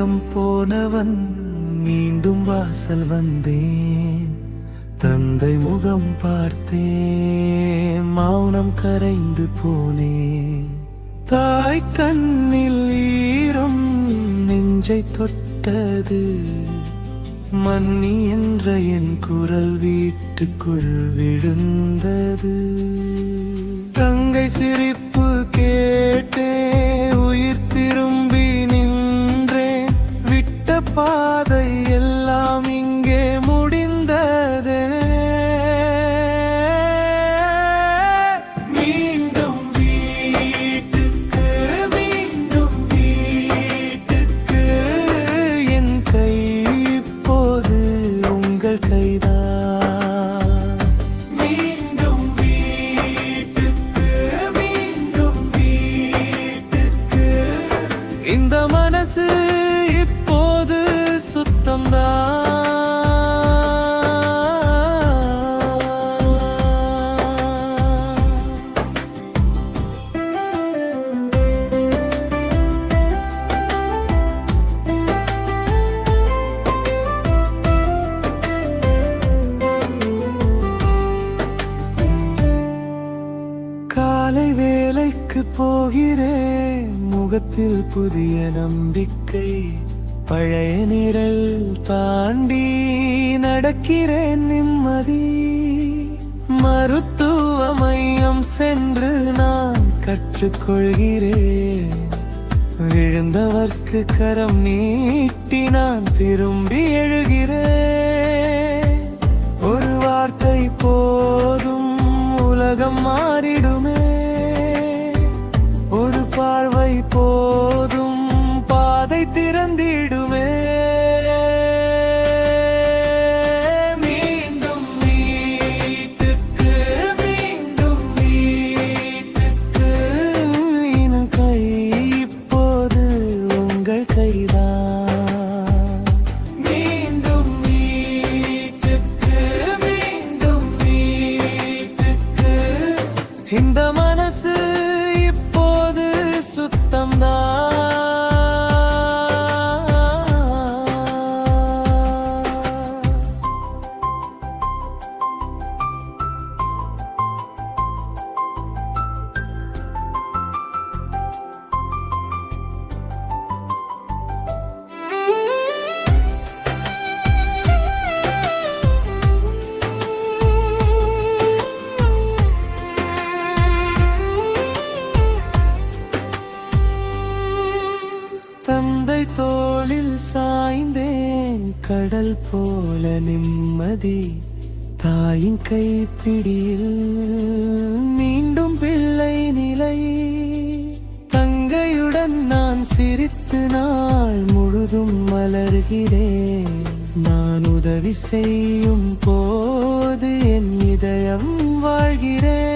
தூரம் போனவன் மீண்டும் வாசல் வந்தேன். தந்தை முகம் பார்த்தேன், மௌனம் கரைந்து போனேன். தாய் கண்ணில் ஈரம் நெஞ்சை தொட்டது. மன்னி என்ற என் குரல் வீட்டுக்குள் விழுந்தது. தங்கை சிரிப்பு கேட்டே உயிர் திரும்பி நின்றேன். விட்ட பாதை எல்லாம் இங்கே முடிந்தது. மீண்டும் வீட்டுக்கு, மீண்டும் வீட்டுக்கு. என் கை இப்போது உங்கள் கைதான். மீண்டும் வீட்டுக்கு, மீண்டும் வீட்டுக்கு. இந்த மனசு இப்போது சுத்தம்தான். காலை வேலைக்கு போகிறேன், முகத்தில் புதிய நம்பிக்கை. பழைய நிழல் தாண்டி நடக்கிறேன் நிம்மதி. மருத்துவ மையம் சென்று நான் கற்றுக்கொள்கிறேன். விழுந்தவர்க்கு கரம் நீட்டி நான் திரும்பி எழுகிறேன். ஒரு வார்த்தை போதும் உலகம் மாறிடுமே. ஒரு பார்வை போதும் பாதை திறந்திடுமே. மீண்டும் வீட்டுக்கு, மீண்டும் வீட்டுக்கு. என் கை இப்போது உங்கள் கைதான். மீண்டும் வீட்டுக்கு, மீண்டும் வீட்டுக்கு. இந்த மனசு இப்போது சுத்தம்தான். தந்தை தோளில் சாய்ந்தேன், கடல் போல நிம்மதி. தாயின் கைப்பிடியில் மீண்டும் பிள்ளை நிலை. தங்கையுடன் நான் சிரித்து நாள் முழுதும் மலர்கிறேன். நான் உதவி செய்யும் போது என் இதயம் வாழ்கிறேன்.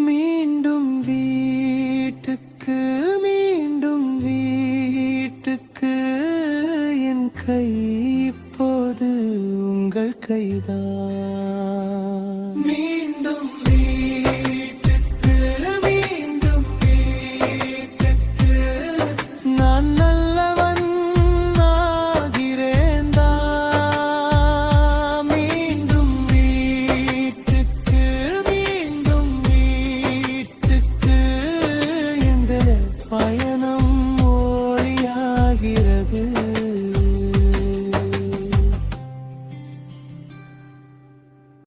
மீண்டும் வீட்டுக்கு, மீண்டும் வீட்டுக்கு. என் கை இப்போது உங்கள் கைதான்.